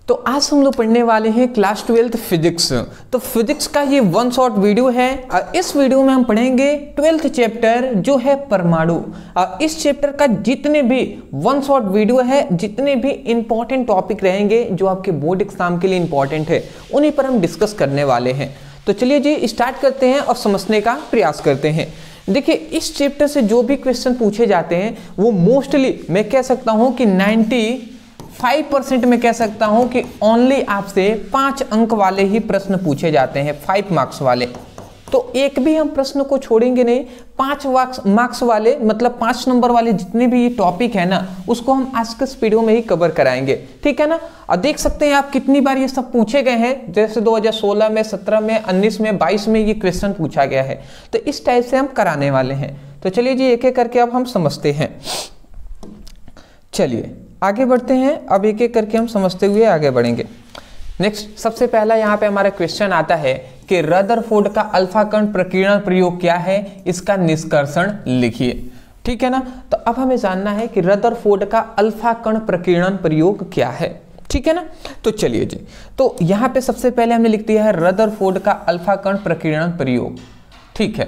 तो आज हम लोग पढ़ने वाले हैं क्लास 12th फिजिक्स। तो फिजिक्स का ये वन शॉट वीडियो है और इस वीडियो में हम पढ़ेंगे 12th चैप्टर जो है परमाणु। और इस चैप्टर का जितने भी वन शॉट वीडियो है, जितने भी इंपॉर्टेंट टॉपिक रहेंगे जो आपके बोर्ड एग्जाम के लिए इंपॉर्टेंट है, उन्हीं पर हम डिस्कस करने वाले हैं। तो चलिए जी स्टार्ट करते हैं और समझने का प्रयास करते हैं। देखिए इस चैप्टर से जो भी क्वेश्चन पूछे जाते हैं वो मोस्टली मैं कह सकता हूं कि 95% में कह सकता हूं कि ओनली आपसे 5 अंक वाले ही प्रश्न पूछे जाते हैं, 5 मार्क्स वाले। तो एक भी हम प्रश्न को छोड़ेंगे नहीं। 5 मार्क्स वाले मतलब 5 नंबर वाले जितने भी ये टॉपिक है ना, उसको हम आज के इस वीडियो में ही कवर कराएंगे, ठीक है ना। और देख सकते हैं आप कितनी बार ये सब पूछे गए हैं, जैसे 2016 में, 17 में, 19 में, 22 में ये क्वेश्चन पूछा गया है। तो इस टाइप से हम कराने वाले हैं। तो चलिए जी एक एक करके अब हम समझते हैं। चलिए आगे बढ़ते हैं। अब एक एक करके हम समझते हुए आगे बढ़ेंगे। नेक्स्ट सबसे पहला यहाँ पे हमारा क्वेश्चन आता है कि रदरफोर्ड का अल्फा कण प्रकीर्णन प्रयोग क्या है, इसका निष्कर्षण लिखिए, ठीक है ना। तो अब हमें जानना है कि रदरफोर्ड का अल्फा कण प्रकीर्णन प्रयोग क्या है, ठीक है ना। तो चलिए जी, तो यहाँ पे सबसे पहले हमने लिख दिया है रदरफोर्ड का अल्फा कण प्रकीर्णन प्रयोग, ठीक है।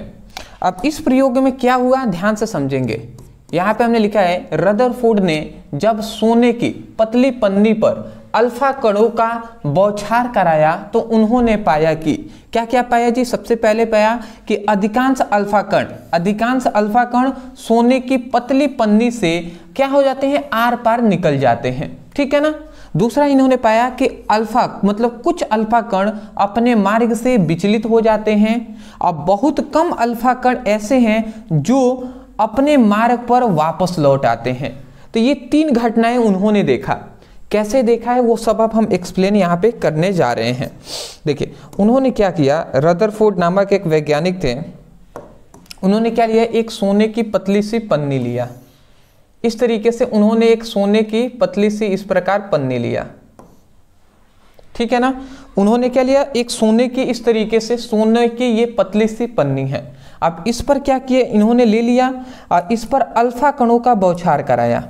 अब इस प्रयोग में क्या हुआ ध्यान से समझेंगे। यहाँ पे हमने लिखा है रदरफोर्ड ने जब सोने की पतली पन्नी पर अल्फा कणों का बौछार कराया तो उन्होंने पाया कि क्या क्या पाया जी। सबसे पहले पाया कि अधिकांश अल्फा कण सोने की पतली पन्नी से क्या हो जाते हैं, आर पार निकल जाते हैं, ठीक है ना। दूसरा इन्होंने पाया कि अल्फा मतलब कुछ अल्फा कण अपने मार्ग से विचलित हो जाते हैं और बहुत कम अल्फा कण ऐसे हैं जो अपने मार्ग पर वापस लौट आते हैं। तो ये 3 घटनाएं उन्होंने देखा। कैसे देखा है वो सब अब हम एक्सप्लेन यहाँ पे करने जा रहे हैं। देखिए उन्होंने क्या किया, रदरफोर्ड नामक एक वैज्ञानिक थे, उन्होंने क्या लिया, एक सोने की पतली सी पन्नी लिया। इस तरीके से उन्होंने एक सोने की पतली सी इस प्रकार पन्नी लिया, ठीक है ना। उन्होंने क्या लिया, एक सोने की इस तरीके से सोने की ये पतली सी पन्नी है। अब इस पर क्या किया, इन्होंने ले लिया और इस पर अल्फा कणों का बौछार कराया।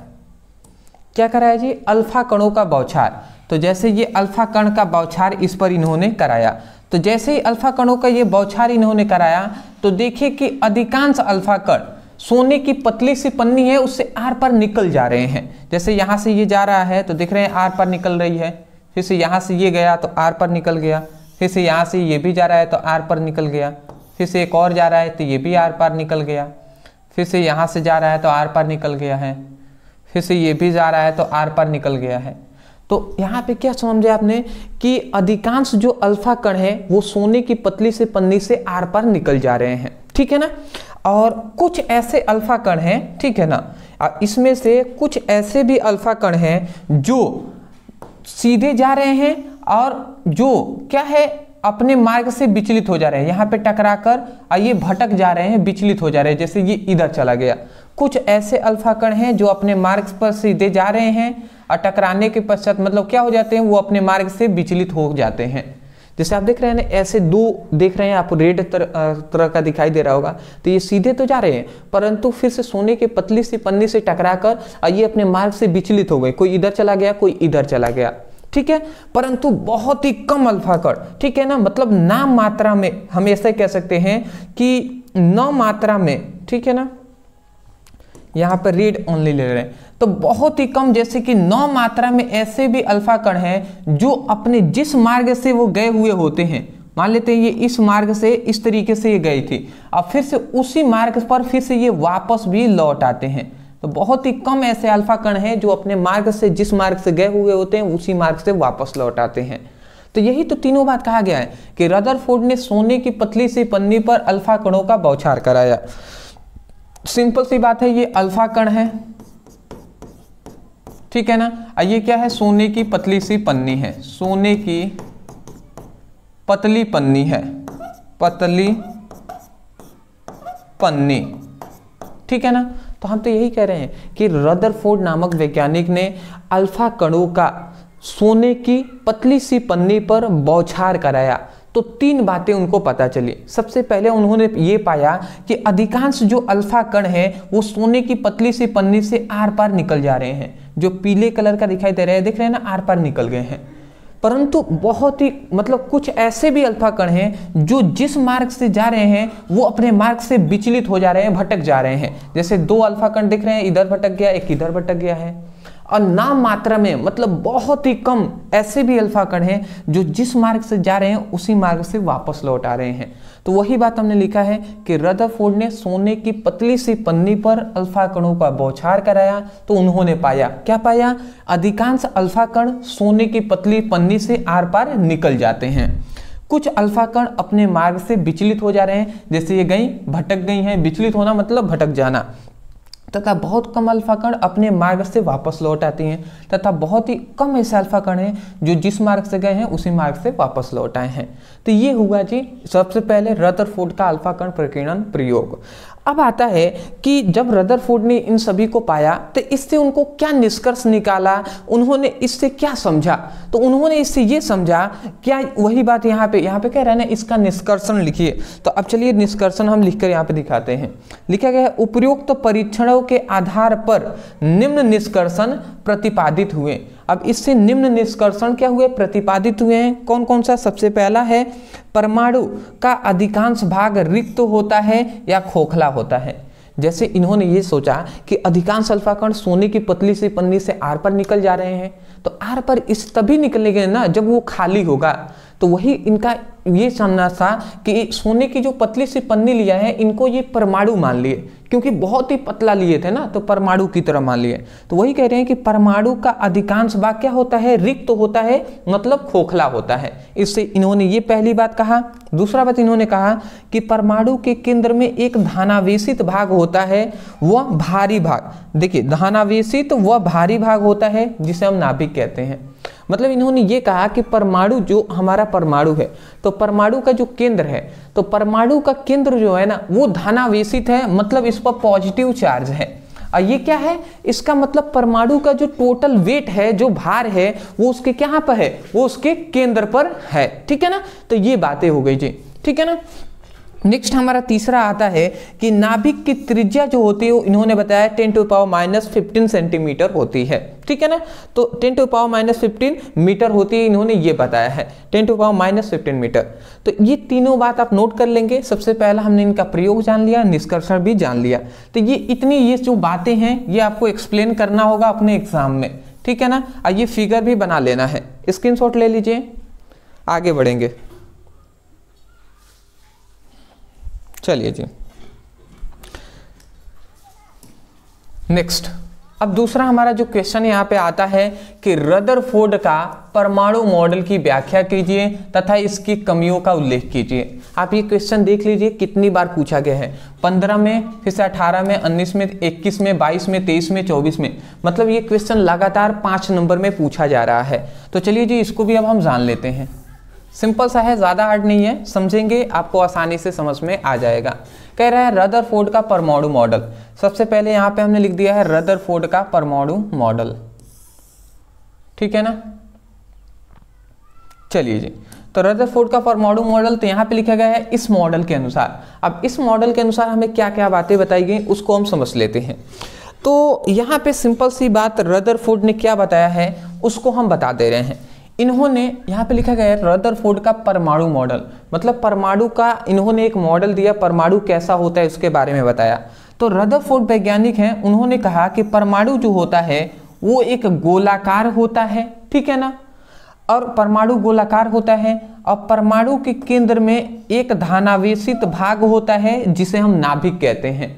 क्या कराया जी, अल्फा कणों का बौछार। तो जैसे ये अल्फा कण का बौछार इस पर इन्होंने कराया, तो जैसे ही अल्फा कणों का ये बौछार इन्होंने कराया तो देखिए कि अधिकांश अल्फा कण सोने की पतली सी पन्नी है उससे आर पार निकल जा रहे हैं। जैसे यहाँ से ये जा रहा है तो देख रहे हैं आर पार निकल रही है, फिर से यहाँ से ये गया तो आर पार निकल गया, फिर से यहाँ से ये भी जा रहा है तो आर पार निकल गया, फिर से एक और जा रहा है तो ये भी आर पार निकल गया, फिर से यहाँ से जा रहा है तो आर पार निकल गया है, फिर से ये भी जा रहा है तो आर पार निकल गया है। तो यहाँ पे क्या समझे आपने कि अधिकांश जो अल्फा कण है वो सोने की पतली से पन्नी से आर पार निकल जा रहे हैं, ठीक है ना। और कुछ ऐसे अल्फा कण हैं, ठीक है ना, इसमें से कुछ ऐसे भी अल्फा कण हैं जो सीधे जा रहे हैं और जो क्या है अपने मार्ग से विचलित हो जा रहे हैं, यहाँ पे टकराकर ये भटक जा रहे हैं, विचलित हो जा रहे हैं, जैसे ये इधर चला गया। कुछ ऐसे अल्फा कण हैं जो अपने मार्ग पर सीधे जा रहे हैं और टकराने के पश्चात मतलब क्या हो जाते हैं, वो अपने मार्ग से विचलित हो जाते हैं। जैसे आप देख रहे हैं ना, ऐसे 2 देख रहे हैं आप, रेड तरह का दिखाई दे रहा होगा, तो ये सीधे तो जा रहे हैं परंतु फिर से सोने के पतली सी पन्नी से टकराकर ये अपने मार्ग से विचलित हो गए, कोई इधर चला गया, कोई इधर चला गया, ठीक है। परंतु बहुत ही कम अल्फा कण, ठीक है ना, मतलब नाम मात्रा में हम ऐसे कह सकते हैं कि 9 मात्रा में, ठीक है ना, यहाँ पर रीड ओनली ले रहे हैं, तो बहुत ही कम, जैसे कि 9 मात्रा में ऐसे भी अल्फा कण हैं जो अपने जिस मार्ग से वो गए हुए होते हैं, मान लेते हैं ये इस मार्ग से इस तरीके से ये गई थी, अब फिर से उसी मार्ग पर फिर से ये वापस भी लौट आते हैं। तो बहुत ही कम ऐसे अल्फा कण हैं जो अपने मार्ग से जिस मार्ग से गए हुए होते हैं उसी मार्ग से वापस लौट आते हैं। तो यही तो तीनों बात कहा गया है कि रदरफोर्ड ने सोने की पतली सी पन्नी पर अल्फा कणों का बौछार कराया। सिंपल सी बात है, ये अल्फा कण है, ठीक है ना, ये क्या है, सोने की पतली सी पन्नी है, सोने की पतली पन्नी है, पतली पन्नी, ठीक है ना। तो हम तो यही कह रहे हैं कि रदरफोर्ड नामक वैज्ञानिक ने अल्फा कणों का सोने की पतली सी पन्नी पर बौछार कराया। तो 3 बातें उनको पता चली। सबसे पहले उन्होंने ये पाया कि अधिकांश जो अल्फा कण है वो सोने की पतली सी पन्नी से आर पार निकल जा रहे हैं, जो पीले कलर का दिखाई दे रहा है, देख रहे हैं ना, आर पार निकल गए हैं। परंतु बहुत ही मतलब कुछ ऐसे भी अल्फा कण हैं जो जिस मार्ग से जा रहे हैं वो अपने मार्ग से विचलित हो जा रहे हैं, भटक जा रहे हैं। जैसे 2 अल्फा कण दिख रहे हैं, इधर भटक गया, एक इधर भटक गया है। और नाम मात्रा में मतलब बहुत ही कम ऐसे भी अल्फा कण हैं जो जिस मार्ग से जा रहे हैं उसी मार्ग से वापस लौट आ रहे हैं। तो वही बात हमने लिखा है कि रदरफोर्ड ने सोने की पतली सी पन्नी पर अल्फा कणों का बौछार कराया तो उन्होंने पाया, क्या पाया? अधिकांश अल्फा कण सोने की पतली पन्नी से आर पार निकल जाते हैं। कुछ अल्फा कण अपने मार्ग से विचलित हो जा रहे हैं, जैसे ये गई भटक गई हैं, विचलित होना मतलब भटक जाना, तथा बहुत कम अल्फा कण अपने मार्ग से वापस लौट आती हैं, तथा बहुत ही कम ऐसे अल्फा कण हैं जो जिस मार्ग से गए हैं उसी मार्ग से वापस लौट आए हैं। तो ये हुआ जी सबसे पहले रदरफोर्ड का अल्फा कण प्रकीर्णन प्रयोग। अब आता है कि जब रदरफोर्ड ने इन सभी को पाया तो इससे उनको क्या निष्कर्ष निकाला, उन्होंने इससे क्या समझा? तो उन्होंने इससे ये समझा, क्या वही बात यहाँ पे कह रहा है ना, इसका निष्कर्षण लिखिए। तो अब चलिए निष्कर्षण हम लिखकर यहाँ पे दिखाते हैं। लिखा गया है, उपरोक्त परीक्षणों के आधार पर निम्न निष्कर्षण प्रतिपादित हुए। अब इससे निम्न निष्कर्षण क्या हुए? प्रतिपादित हुए हैं। कौन कौन सा? सबसे पहला है परमाणु का अधिकांश भाग रिक्त होता है या खोखला होता है। जैसे इन्होंने ये सोचा कि अधिकांश अल्फा कण सोने की पतली सी पन्नी से आर पर निकल जा रहे हैं, तो आर पर इस तभी निकलेंगे ना जब वो खाली होगा। तो वही इनका ये समझना था कि सोने की जो पतली सी पन्नी लिया है इनको ये परमाणु मान लिए, क्योंकि बहुत ही पतला लिए थे ना, तो परमाणु की तरह मान लिए। तो वही कह रहे हैं कि परमाणु का अधिकांश भाग क्या होता है? रिक्त होता है, मतलब खोखला होता है। इससे इन्होंने ये पहली बात कहा। दूसरा बात इन्होंने कहा कि परमाणु के केंद्र में एक धनावेशित भाग होता है, वह भारी भाग। देखिए धनावेशित वह भारी भाग होता है जिसे हम नाभिक कहते हैं। मतलब इन्होंने ये कहा कि परमाणु जो हमारा परमाणु है, तो परमाणु का जो केंद्र है, तो परमाणु का केंद्र जो है ना वो धनावेशित है, मतलब इस पर पॉजिटिव चार्ज है। और ये क्या है? इसका मतलब परमाणु का जो टोटल वेट है, जो भार है, वो उसके क्या पर है? वो उसके केंद्र पर है। ठीक है ना? तो ये बातें हो गई जी, ठीक है ना। नेक्स्ट हमारा तीसरा आता है कि नाभिक की त्रिज्या जो होती है वो इन्होंने बताया 10⁻⁻15 सेंटीमीटर होती है। ठीक है ना? तो 10⁻⁻15 मीटर होती है, इन्होंने ये बताया है 10⁻⁻15 मीटर। तो ये तीनों बात आप नोट कर लेंगे। सबसे पहला हमने इनका प्रयोग जान लिया, निष्कर्षण भी जान लिया। तो ये जो बातें हैं ये आपको एक्सप्लेन करना होगा अपने एग्जाम में। ठीक है ना? ये फिगर भी बना लेना है, स्क्रीनशॉट ले लीजिए। आगे बढ़ेंगे, चलिए जी। नेक्स्ट, अब दूसरा हमारा जो क्वेश्चन यहाँ पे आता है कि रदरफोर्ड का परमाणु मॉडल की व्याख्या कीजिए तथा इसकी कमियों का उल्लेख कीजिए। आप ये क्वेश्चन देख लीजिए कितनी बार पूछा गया है, 15 में, फिर से 18 में, 19 में, 21 में, 22 में, 23 में, 24 में। मतलब ये क्वेश्चन लगातार 5 नंबर में पूछा जा रहा है। तो चलिए जी इसको भी अब हम जान लेते हैं। सिंपल सा है, ज़्यादा हार्ड नहीं है, समझेंगे आपको आसानी से समझ में आ जाएगा। कह रहा है रदरफोर्ड का परमाणु मॉडल। सबसे पहले यहाँ पे हमने लिख दिया है रदरफोर्ड का परमाणु मॉडल। ठीक है ना? चलिए जी, तो रदरफोर्ड का परमाणु मॉडल तो यहाँ पे लिखा गया है इस मॉडल के अनुसार। अब इस मॉडल के अनुसार हमें क्या क्या बातें बताई गई उसको हम समझ लेते हैं। तो यहाँ पे सिंपल सी बात रदरफोर्ड ने क्या बताया है उसको हम बता दे रहे हैं। इन्होंने यहाँ पे लिखा गया है रदरफोर्ड का परमाणु मॉडल, मतलब परमाणु का इन्होंने एक मॉडल दिया, परमाणु कैसा होता है उसके बारे में बताया। तो रदरफोर्ड वैज्ञानिक हैं, उन्होंने कहा कि परमाणु जो होता है वो एक गोलाकार होता है। ठीक है ना? और परमाणु गोलाकार होता है और परमाणु के केंद्र में एक धनावेशित भाग होता है जिसे हम नाभिक कहते हैं।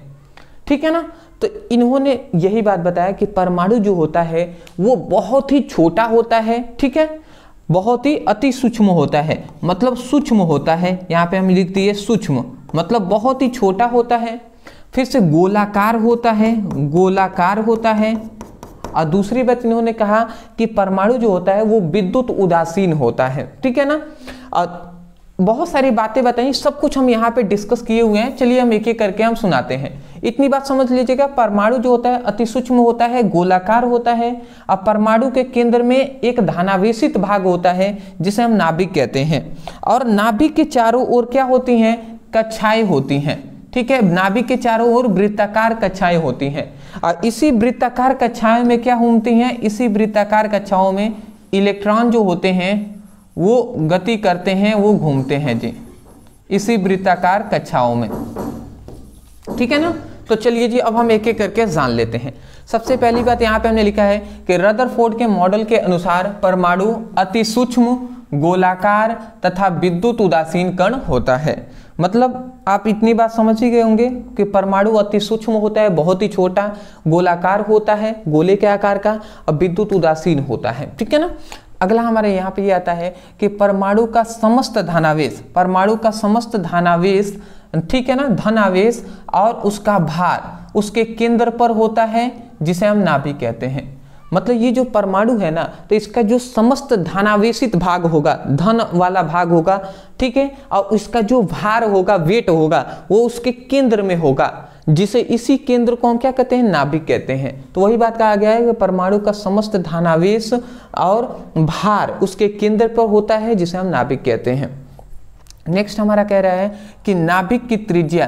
ठीक है ना? तो इन्होंने यही बात बताया कि परमाणु जो होता है वो बहुत ही छोटा होता है। ठीक है? बहुत ही अति सूक्ष्म होता है, मतलब सूक्ष्म होता है। यहाँ पे हम लिख दिए सूक्ष्म, मतलब बहुत ही छोटा होता है। फिर से गोलाकार होता है, गोलाकार होता है। और दूसरी बात इन्होंने कहा कि परमाणु जो होता है वो विद्युत उदासीन होता है। ठीक है ना? और बहुत सारी बातें बताई, सब कुछ हम यहाँ पे डिस्कस किए हुए हैं। चलिए हम एक एक करके हम सुनाते हैं। इतनी बात समझ लीजिएगा, परमाणु जो होता है अति सूक्ष्म होता है, गोलाकार होता है और परमाणु के केंद्र में एक धनावेशित भाग होता है जिसे हम नाभिक कहते हैं। और नाभिक के चारों ओर क्या होती हैं? कक्षाएं होती हैं। ठीक है? नाभिक के चारों ओर वृत्ताकार कक्षाएं होती हैं और इसी वृत्ताकार कक्षाओं में क्या घूमती हैं? इसी वृत्ताकार कक्षाओं में इलेक्ट्रॉन जो होते हैं वो गति करते हैं, वो घूमते हैं जी इसी वृत्ताकार कक्षाओं में, ठीक है ना। तो चलिए जी अब हम एक एक करके जान लेते हैं। सबसे पहली बात यहाँ पे हमने लिखा है कि रदरफोर्ड के मॉडल के अनुसार परमाणु अति सूक्ष्म, गोलाकार तथा विद्युत उदासीन कण होता है। मतलब आप इतनी बात समझ ही गए होंगे कि परमाणु अति सूक्ष्म होता है, बहुत ही छोटा, गोलाकार होता है, गोले के आकार का, और विद्युत उदासीन होता है, ठीक है ना। अगला हमारे यहाँ पे ये आता है कि परमाणु का समस्त धनावेश, परमाणु का समस्त धनावेश, ठीक है ना, धनावेश और उसका भार उसके केंद्र पर होता है जिसे हम नाभिक कहते हैं। मतलब ये जो परमाणु है ना, तो इसका जो समस्त धनावेशित भाग होगा, धन वाला भाग होगा, ठीक है, और इसका जो भार होगा, वेट होगा, वो उसके केंद्र में होगा, जिसे इसी केंद्र को हम क्या कहते हैं, नाभिक कहते हैं। तो वही बात कहा गया है कि परमाणु का समस्त धनावेश और भार उसके केंद्र पर होता है जिसे हम नाभिक कहते हैं। नेक्स्ट हमारा कह रहा है कि नाभिक की त्रिज्या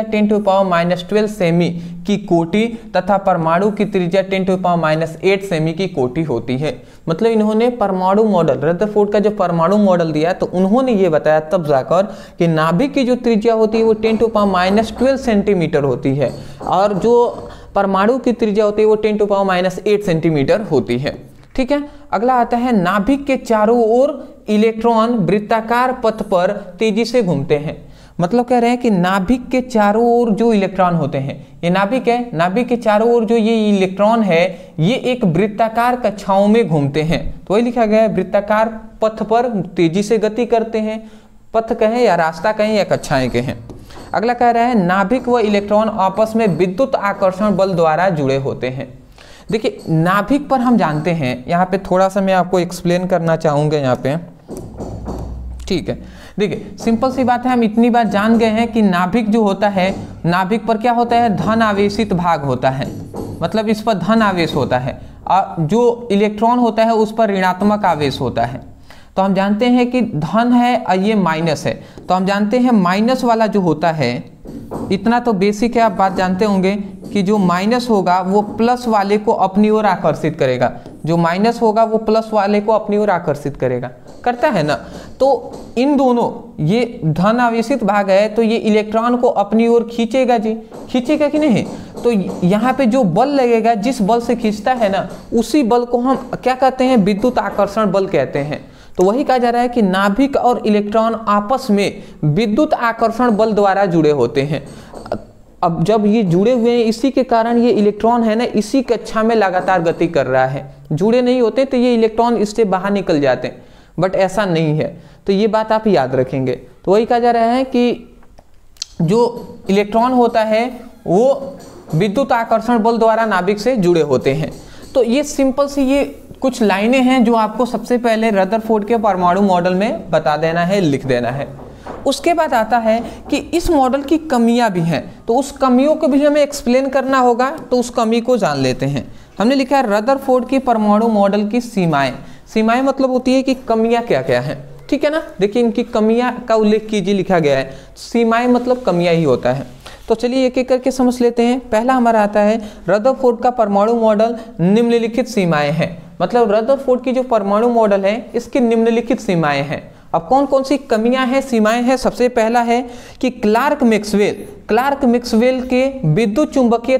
10⁻⁻12 सेमी की कोटि तथा परमाणु की त्रिज्या 10⁻⁸ सेमी की कोटि होती है। मतलब इन्होंने परमाणु मॉडल, रदरफोर्ड का जो परमाणु मॉडल दिया तो उन्होंने ये बताया तब जाकर कि नाभिक की जो त्रिज्या होती है वो 10⁻12 सेंटीमीटर होती है और जो परमाणु की त्रिज्या होती है वो 10⁻8 सेंटीमीटर होती है, ठीक है। अगला आता है नाभिक के चारों ओर इलेक्ट्रॉन वृत्ताकार पथ पर तेजी से घूमते हैं। मतलब कह रहे हैं कि नाभिक के चारों ओर जो इलेक्ट्रॉन होते हैं, ये नाभिक है, नाभिक के चारों ओर जो ये इलेक्ट्रॉन है ये एक वृत्ताकार कक्षाओं में घूमते हैं। तो वही लिखा गया है, वृत्ताकार पथ पर तेजी से गति करते हैं, पथ कहें या रास्ता कहें या कक्षाएं कहें। अगला कह रहा है नाभिक व इलेक्ट्रॉन आपस में विद्युत आकर्षण बल द्वारा जुड़े होते हैं। देखिए नाभिक पर हम जानते हैं, यहाँ पे थोड़ा सा मैं आपको एक्सप्लेन करना चाहूँगा यहाँ पे, ठीक है। देखिए सिंपल सी बात है, हम इतनी बात जान गए हैं कि नाभिक जो होता है, नाभिक पर क्या होता है, धन आवेशित भाग होता है, मतलब इस पर धन आवेश होता है, और जो इलेक्ट्रॉन होता है उस पर ऋणात्मक आवेश होता है। तो हम जानते हैं कि धन है और ये माइनस है, तो हम जानते हैं माइनस वाला जो होता है, इतना तो बेसिक है, आप बात जानते होंगे कि जो माइनस होगा वो प्लस वाले को अपनी ओर आकर्षित करेगा, जो माइनस होगा वो प्लस वाले को अपनी ओर आकर्षित करेगा, करता है ना। तो इन दोनों, ये धन आवेशित भाग है तो ये इलेक्ट्रॉन को अपनी ओर खींचेगा जी, खींचेगा कि नहीं। तो यहाँ पे जो बल लगेगा, जिस बल से खींचता है ना, उसी बल को हम क्या कहते हैं, विद्युत आकर्षण बल कहते हैं। तो वही कहा जा रहा है कि नाभिक और इलेक्ट्रॉन आपस में विद्युत आकर्षण बल द्वारा जुड़े होते हैं। अब जब ये जुड़े हुए हैं, इसी के कारण ये इलेक्ट्रॉन है ना, इसी कक्षा में लगातार गति कर रहा है। जुड़े नहीं होते तो ये इलेक्ट्रॉन इससे बाहर निकल जाते हैं, बट ऐसा नहीं है। तो ये बात आप याद रखेंगे। तो वही कहा जा रहा है कि जो इलेक्ट्रॉन होता है वो विद्युत आकर्षण बल द्वारा नाभिक से जुड़े होते हैं। तो ये सिंपल सी ये कुछ लाइनें हैं जो आपको सबसे पहले रदरफोर्ड के परमाणु मॉडल में बता देना है, लिख देना है। उसके बाद आता है कि इस मॉडल की कमियां भी हैं, तो उस कमियों को भी हमें एक्सप्लेन करना होगा। तो उस कमी को जान लेते हैं। हमने लिखा है रदरफोर्ड की परमाणु मॉडल की सीमाएं। सीमाएं मतलब होती है कि कमियां क्या क्या हैं, ठीक है ना। देखिए इनकी कमियां का उल्लेख कीजिए, लिखा गया है। सीमाएं मतलब कमियां ही होता है। तो चलिए एक एक करके समझ लेते हैं। पहला हमारा आता है रदरफोर्ड का परमाणु मॉडल निम्नलिखित सीमाएं हैं। मतलब रदरफोर्ड की जो परमाणु मॉडल है इसकी निम्नलिखित सीमाएं हैं। अब कौन कौन सी कमियां हैं, सीमाएं हैं। सबसे पहला है कि क्लार्क मैक्सवेल के विद्युत चुंबकीय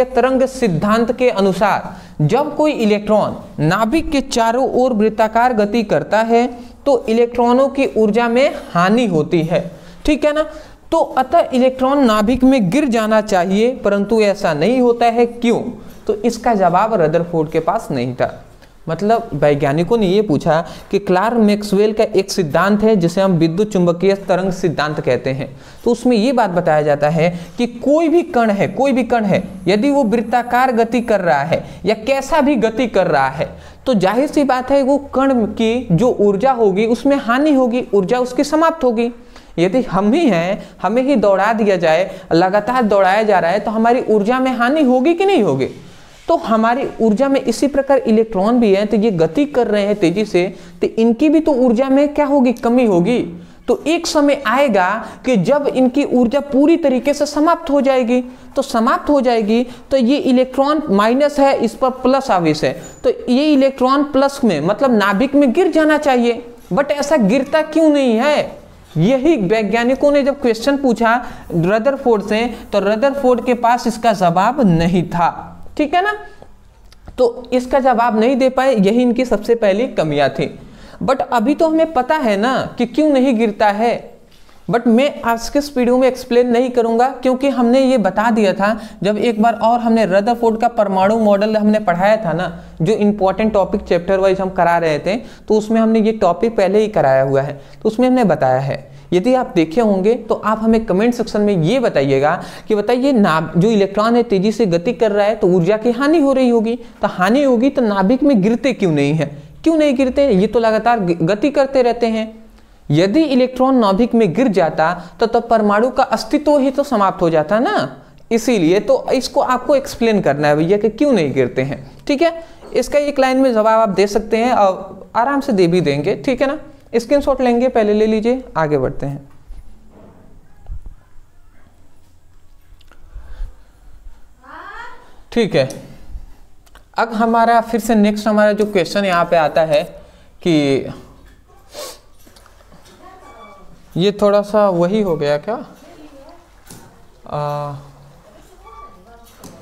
तरंग सिद्धांत के अनुसार जब कोई इलेक्ट्रॉन नाभिक के चारों ओर वृत्ताकार गति करता है तो इलेक्ट्रॉनों की ऊर्जा में हानि होती है, ठीक है ना। तो अतः इलेक्ट्रॉन नाभिक में गिर जाना चाहिए, परंतु ऐसा नहीं होता है। क्यों? तो इसका जवाब रदरफोर्ड के पास नहीं था। मतलब वैज्ञानिकों ने ये पूछा कि क्लार्क मैक्सवेल का एक सिद्धांत है जिसे हम विद्युत चुंबकीय तरंग सिद्धांत कहते हैं। तो उसमें ये बात बताया जाता है कि कोई भी कण है यदि वो वृत्ताकार गति कर रहा है या कैसा भी गति कर रहा है, तो जाहिर सी बात है वो कण की जो ऊर्जा होगी उसमें हानि होगी, ऊर्जा उसकी समाप्त होगी। यदि हम ही हैं, हमें ही दौड़ा दिया जाए, लगातार दौड़ाया जा रहा है, तो हमारी ऊर्जा में हानि होगी कि नहीं होगी। तो हमारी ऊर्जा में इसी प्रकार इलेक्ट्रॉन भी है, तो ये गति कर रहे हैं तेजी से, तो इनकी भी तो ऊर्जा में क्या होगी, कमी होगी। तो एक समय आएगा कि जब इनकी ऊर्जा पूरी तरीके से समाप्त हो जाएगी। तो समाप्त हो जाएगी तो ये इलेक्ट्रॉन माइनस है, इस पर प्लस आवेश है, तो ये इलेक्ट्रॉन प्लस में मतलब नाभिक में गिर जाना चाहिए, बट ऐसा गिरता क्यों नहीं है? यही वैज्ञानिकों ने जब क्वेश्चन पूछा रदरफोर्ड से, तो रदरफोर्ड के पास इसका जवाब नहीं था। ठीक है ना, तो इसका जवाब नहीं दे पाए, यही इनकी सबसे पहली कमियां थी। बट अभी तो हमें पता है ना कि क्यों नहीं गिरता है, बट मैं आज के इस वीडियो में एक्सप्लेन नहीं करूंगा, क्योंकि हमने ये बता दिया था जब एक बार और हमने रदरफोर्ड का परमाणु मॉडल हमने पढ़ाया था ना, जो इंपॉर्टेंट टॉपिक चैप्टर वाइज हम करा रहे थे, तो उसमें हमने ये टॉपिक पहले ही कराया हुआ है, तो उसमें हमने बताया है। यदि आप देखे होंगे तो आप हमें कमेंट सेक्शन में ये बताइएगा कि बताइए जो इलेक्ट्रॉन है तेजी से गति कर रहा है तो ऊर्जा की हानि हो रही होगी, तो हानि होगी तो नाभिक में गिरते क्यों नहीं है? क्यों नहीं गिरते? ये तो लगातार गति करते रहते हैं। यदि इलेक्ट्रॉन नाभिक में गिर जाता तो परमाणु का अस्तित्व ही तो समाप्त हो जाता ना। इसीलिए तो इसको आपको एक्सप्लेन करना है भैया कि क्यों नहीं गिरते हैं। ठीक है, इसका एक लाइन में जवाब आप दे सकते हैं और आराम से दे भी देंगे। ठीक है ना, स्क्रीनशॉट लेंगे, पहले ले लीजिए, आगे बढ़ते हैं। ठीक है, अब हमारा फिर से नेक्स्ट हमारा जो क्वेश्चन यहाँ पे आता है कि ये थोड़ा सा वही हो गया क्या?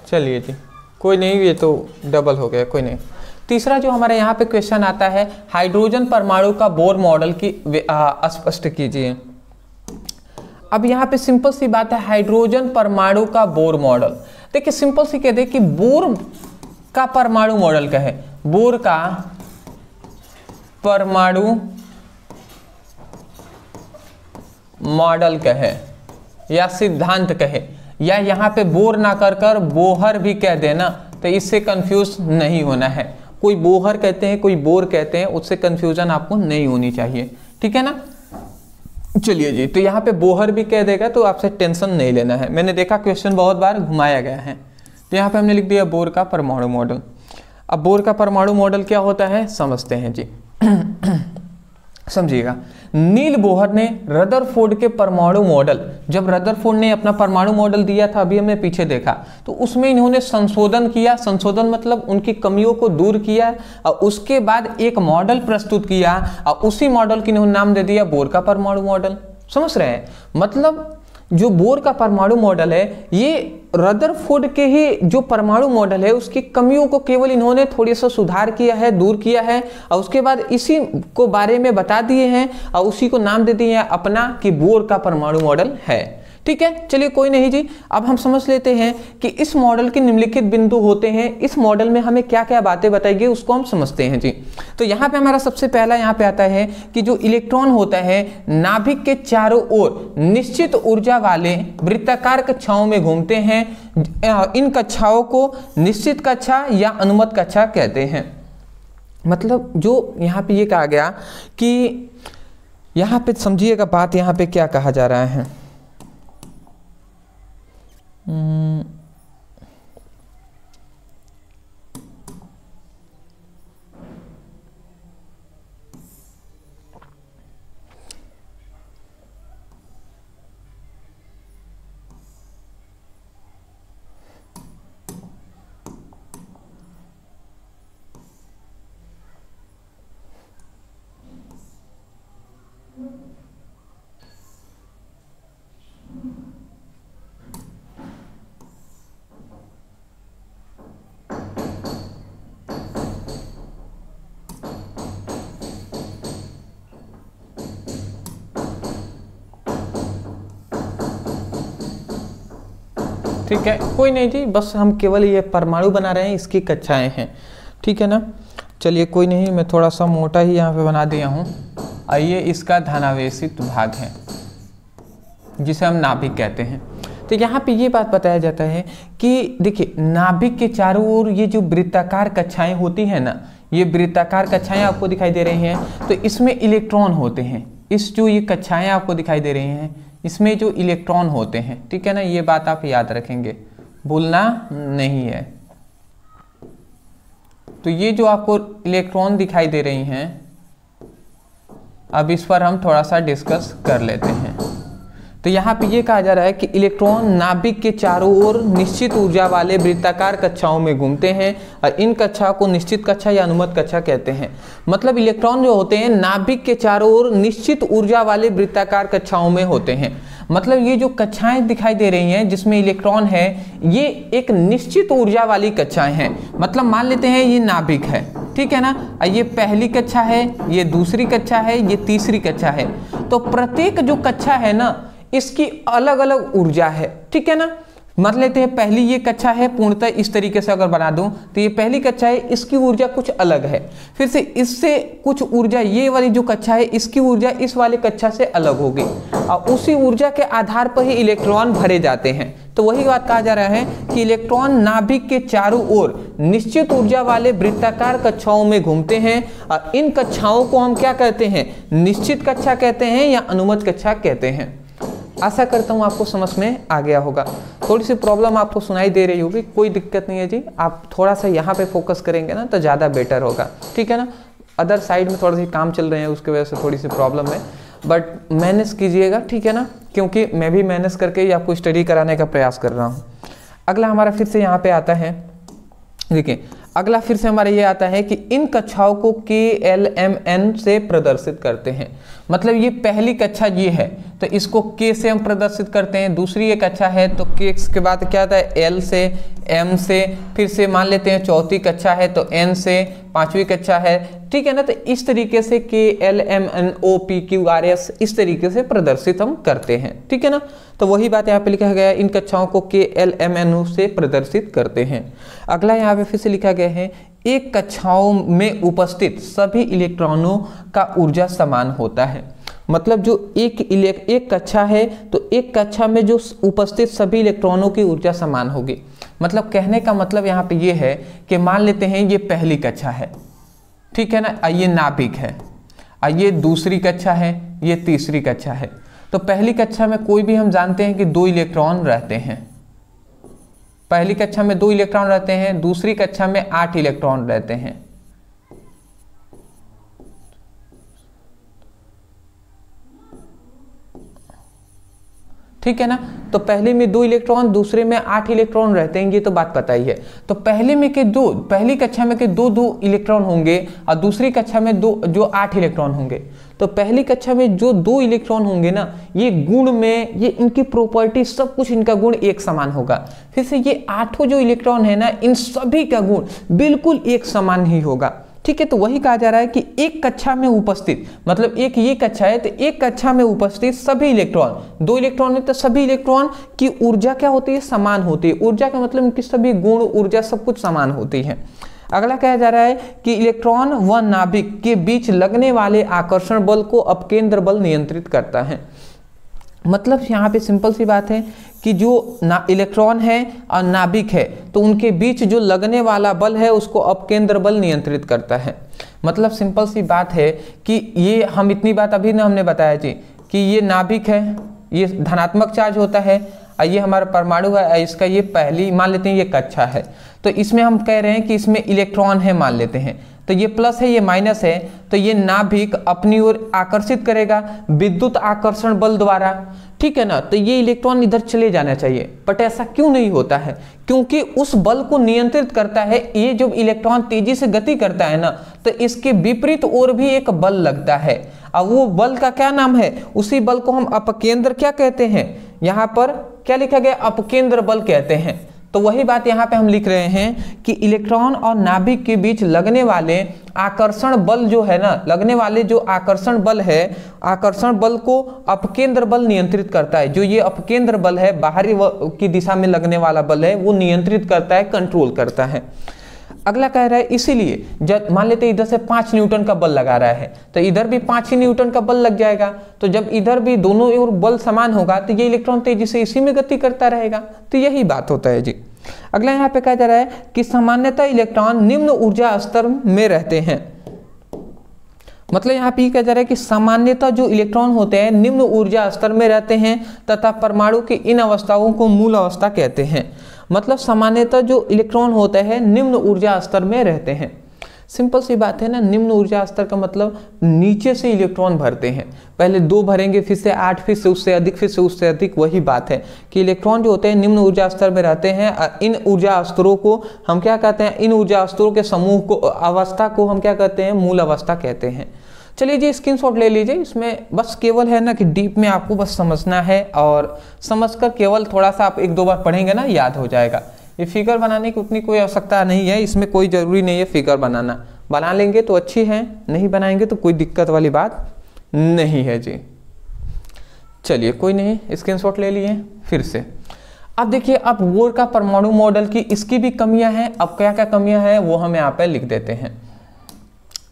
चलिए जी, कोई नहीं, ये तो डबल हो गया, कोई नहीं। तीसरा जो हमारे यहाँ पे क्वेश्चन आता है, हाइड्रोजन परमाणु का बोर मॉडल की स्पष्ट कीजिए। अब यहाँ पे सिंपल सी बात है, हाइड्रोजन परमाणु का बोर मॉडल। देखिए सिंपल सी कह दे कि बोर का परमाणु मॉडल क्या है? बोर का परमाणु मॉडल कहे या सिद्धांत कहे, या यहाँ पे बोर ना कर कर बोहर भी कह देना, तो इससे कंफ्यूज नहीं होना है। कोई बोहर कहते हैं, कोई बोर कहते हैं, उससे कंफ्यूजन आपको नहीं होनी चाहिए। ठीक है ना, चलिए जी, तो यहाँ पे बोहर भी कह देगा तो आपसे टेंशन नहीं लेना है। मैंने देखा क्वेश्चन बहुत बार घुमाया गया है, तो यहाँ पे हमने लिख दिया बोर का परमाणु मॉडल। अब बोर का परमाणु मॉडल क्या होता है समझते हैं जी। समझिएगा, नील बोहर ने रदरफोर्ड के परमाणु मॉडल, जब रदरफोर्ड ने अपना परमाणु मॉडल दिया था, अभी हमने पीछे देखा, तो उसमें इन्होंने संशोधन किया। संशोधन मतलब उनकी कमियों को दूर किया और उसके बाद एक मॉडल प्रस्तुत किया और उसी मॉडल की इन्होंने नाम दे दिया बोर का परमाणु मॉडल। समझ रहे हैं? मतलब जो बोर का परमाणु मॉडल है, ये रदरफोर्ड के ही जो परमाणु मॉडल है उसकी कमियों को केवल इन्होंने थोड़ी सा सुधार किया है, दूर किया है, और उसके बाद इसी को बारे में बता दिए हैं और उसी को नाम दे दिए हैं अपना कि बोर का परमाणु मॉडल है। ठीक है, चलिए कोई नहीं जी। अब हम समझ लेते हैं कि इस मॉडल के निम्नलिखित बिंदु होते हैं, इस मॉडल में हमें क्या क्या बातें बताएगी उसको हम समझते हैं जी। तो यहाँ पे हमारा सबसे पहला यहाँ पे आता है कि जो इलेक्ट्रॉन होता है नाभिक के चारों ओर निश्चित ऊर्जा वाले वृत्ताकार कक्षाओं में घूमते हैं। इन कक्षाओं को निश्चित कक्षा या अनुमत कक्षा कहते हैं। मतलब जो यहाँ पे ये कहा गया कि यहाँ पे समझिएगा बात, यहाँ पे क्या कहा जा रहा है। ठीक है, कोई नहीं जी, बस हम केवल ये परमाणु बना रहे हैं, इसकी कक्षाएं हैं। ठीक है ना, चलिए कोई नहीं, मैं थोड़ा सा मोटा ही यहाँ पे बना दिया हूँ। आइए, इसका धनावेशित भाग है जिसे हम नाभिक कहते हैं। तो यहाँ पे ये बात बताया जाता है कि देखिए नाभिक के चारों ओर ये जो वृत्ताकार कक्षाएं होती हैं ना, ये वृत्ताकार कक्षाएं आपको दिखाई दे रही हैं, तो इसमें इलेक्ट्रॉन होते हैं। इस जो ये कक्षाएं आपको दिखाई दे रही हैं, इसमें जो इलेक्ट्रॉन होते हैं, ठीक है ना, ये बात आप याद रखेंगे, भूलना नहीं है। तो ये जो आपको इलेक्ट्रॉन दिखाई दे रही हैं, अब इस पर हम थोड़ा सा डिस्कस कर लेते हैं। तो यहाँ पे ये कहा जा रहा है कि इलेक्ट्रॉन नाभिक के चारों ओर निश्चित ऊर्जा वाले वृत्ताकार कक्षाओं में घूमते हैं और इन कक्षाओं को निश्चित कक्षा या अनुमत कक्षा कहते हैं। मतलब इलेक्ट्रॉन जो होते हैं नाभिक के चारों ओर निश्चित ऊर्जा वाले वृत्ताकार कक्षाओं में होते हैं। मतलब ये जो कक्षाएं दिखाई दे रही हैं जिसमें इलेक्ट्रॉन है, ये एक निश्चित ऊर्जा वाली कक्षाएं हैं। मतलब मान लेते हैं ये नाभिक है, ठीक है ना, ये पहली कक्षा है, ये दूसरी कक्षा है, ये तीसरी कक्षा है। तो प्रत्येक जो कक्षा है ना इसकी अलग अलग ऊर्जा है, ठीक है ना। मान लेते हैं पहली ये कक्षा है, पूर्णतः इस तरीके से अगर बना दूं तो ये पहली कक्षा है, इसकी ऊर्जा कुछ अलग है। फिर से इससे कुछ ऊर्जा, ये वाली जो कक्षा है इसकी ऊर्जा इस वाले कक्षा से अलग होगी और उसी ऊर्जा के आधार पर ही इलेक्ट्रॉन भरे जाते हैं। तो वही बात कहा जा रहा है कि इलेक्ट्रॉन नाभिक के चारों ओर निश्चित ऊर्जा वाले वृत्ताकार कक्षाओं में घूमते हैं और इन कक्षाओं को हम क्या कहते हैं, निश्चित कक्षा कहते हैं या अनुमत कक्षा कहते हैं। आशा करता हूँ आपको समझ में आ गया होगा। थोड़ी सी प्रॉब्लम आपको सुनाई दे रही होगी, कोई दिक्कत नहीं है जी, आप थोड़ा सा यहाँ पे फोकस करेंगे ना तो ज़्यादा बेटर होगा, ठीक है ना। अदर साइड में थोड़ा सी काम चल रहे हैं उसकी वजह से थोड़ी सी प्रॉब्लम है, बट मैनेज कीजिएगा, ठीक है ना, क्योंकि मैं भी मैनेज करके ही आपको स्टडी कराने का प्रयास कर रहा हूँ। अगला हमारा फिर से यहाँ पे आता है, देखिए अगला फिर से हमारा ये आता है कि इन कक्षाओं को KLMN से प्रदर्शित करते हैं। मतलब ये पहली कक्षा ये है तो इसको K से हम प्रदर्शित करते हैं, दूसरी एक कक्षा है तो K के बाद क्या आता है L से, M से, फिर से मान लेते हैं चौथी कक्षा है तो N से, पांचवी कक्षा है, ठीक है ना। तो इस तरीके से KLMNOPQRS इस तरीके से प्रदर्शित हम करते हैं, ठीक है ना। तो वही बात यहाँ पे लिखा गया है, इन कक्षाओं को KLMNO से प्रदर्शित करते हैं। अगला यहाँ पे फिर से लिखा गया है, एक कक्षाओं में उपस्थित सभी इलेक्ट्रॉनों का ऊर्जा समान होता है। मतलब जो एक कक्षा है तो एक कक्षा में जो उपस्थित सभी इलेक्ट्रॉनों की ऊर्जा समान होगी। मतलब कहने का मतलब यहाँ पे ये है कि मान लेते हैं ये पहली कक्षा है, ठीक है ना, ये नाभिक है, ये दूसरी कक्षा है, ये तीसरी कक्षा है। तो पहली कक्षा में कोई भी हम जानते हैं कि 2 इलेक्ट्रॉन रहते हैं, पहली कक्षा में 2 इलेक्ट्रॉन रहते हैं, दूसरी कक्षा में 8 इलेक्ट्रॉन रहते हैं। ठीक है ना। तो पहले में 2 इलेक्ट्रॉन, दूसरे में 8 इलेक्ट्रॉन रहते हैं, ये तो बात पता ही है। तो पहली कक्षा में के 2 इलेक्ट्रॉन होंगे और दूसरी कक्षा में 8 इलेक्ट्रॉन होंगे। तो पहली कक्षा में जो 2 इलेक्ट्रॉन होंगे ना, ये गुण में, ये इनकी प्रॉपर्टी सब कुछ इनका गुण एक समान होगा। फिर से ये 8 जो इलेक्ट्रॉन है ना, इन सभी का गुण बिल्कुल एक समान ही होगा, ठीक है। तो वही कहा जा रहा है कि एक कक्षा में उपस्थित, मतलब एक ये कक्षा है तो एक कक्षा में उपस्थित सभी इलेक्ट्रॉन, 2 इलेक्ट्रॉन है तो सभी इलेक्ट्रॉन की ऊर्जा क्या होती है, समान होती है। ऊर्जा का मतलब इनकी सभी गुण, ऊर्जा सब कुछ समान होती है। अगला कहा जा रहा है कि इलेक्ट्रॉन व नाभिक के बीच लगने वाले आकर्षण बल को अपकेंद्र बल नियंत्रित करता है। मतलब यहाँ पे सिंपल सी बात है कि जो इलेक्ट्रॉन है और नाभिक है तो उनके बीच जो लगने वाला बल है उसको अपकेंद्र बल नियंत्रित करता है। मतलब सिंपल सी बात है कि ये हम इतनी बात अभी ना हमने बताया जी कि ये नाभिक है, ये धनात्मक चार्ज होता है, और ये हमारा परमाणु है, इसका ये पहली मान लेते हैं ये कक्षा है। तो इसमें हम कह रहे हैं कि इसमें इलेक्ट्रॉन है मान लेते हैं, तो ये प्लस है ये माइनस है, तो ये नाभिक अपनी ओर आकर्षित करेगा विद्युत आकर्षण बल द्वारा, ठीक है ना। तो ये इलेक्ट्रॉन इधर चले जाना चाहिए, बट ऐसा क्यों नहीं होता है, क्योंकि उस बल को नियंत्रित करता है ये जब इलेक्ट्रॉन तेजी से गति करता है ना, तो इसके विपरीत ओर भी एक बल लगता है, और वो बल का क्या नाम है, उसी बल को हम अपकेंद्र क्या कहते हैं, यहाँ पर क्या लिखा गया, अपकेंद्र बल कहते हैं। तो वही बात यहाँ पे हम लिख रहे हैं कि इलेक्ट्रॉन और नाभिक के बीच लगने वाले आकर्षण बल जो है ना, लगने वाले जो आकर्षण बल है, आकर्षण बल को अपकेंद्र बल नियंत्रित करता है। जो ये अपकेंद्र बल है, बाहरी की दिशा में लगने वाला बल है, वो नियंत्रित करता है, कंट्रोल करता है। अगला कह रहा है इसीलिए जब मान लेते इधर से 5 न्यूटन का बल लगा रहा है तो इधर भी 5 ही न्यूटन का बल लग जाएगा। तो जब इधर भी दोनों ओर बल समान होगा तो ये इलेक्ट्रॉन तेजी से इसी में गति करता रहेगा। तो यही बात होता है जी। अगला यहाँ पे कहा जा रहा है कि सामान्यतः इलेक्ट्रॉन निम्न ऊर्जा स्तर में रहते हैं। मतलब यहाँ पे कहा जा रहा है कि सामान्यतः जो इलेक्ट्रॉन होते हैं निम्न ऊर्जा स्तर में रहते हैं तथा परमाणु की इन अवस्थाओं को मूल अवस्था कहते हैं। मतलब सामान्यतः जो इलेक्ट्रॉन होते हैं निम्न ऊर्जा स्तर में रहते हैं। सिंपल सी बात है ना, निम्न ऊर्जा स्तर का मतलब नीचे से इलेक्ट्रॉन भरते हैं, पहले 2 भरेंगे, फिर से 8, फिर से उससे अधिक, फिर से उससे अधिक। वही बात है कि इलेक्ट्रॉन जो होते हैं निम्न ऊर्जा स्तर में रहते हैं। इन ऊर्जा स्तरों को हम क्या कहते हैं, इन ऊर्जा स्तरों के समूह को, अवस्था को हम क्या कहते हैं, मूल अवस्था कहते हैं। चलिए जी स्क्रीनशॉट ले लीजिए। इसमें बस केवल है ना कि डीप में आपको बस समझना है, और समझकर केवल थोड़ा सा आप 1-2 बार पढ़ेंगे ना, याद हो जाएगा। ये फिगर बनाने की उतनी कोई आवश्यकता नहीं है, इसमें कोई ज़रूरी नहीं है फिगर बनाना। बना लेंगे तो अच्छी है, नहीं बनाएंगे तो कोई दिक्कत वाली बात नहीं है जी। चलिए कोई नहीं, स्क्रीनशॉट ले लिए फिर से। अब देखिए, अब बोर का परमाणु मॉडल की इसकी भी कमियां हैं। अब क्या क्या कमियां हैं वो हम यहाँ पे लिख देते हैं।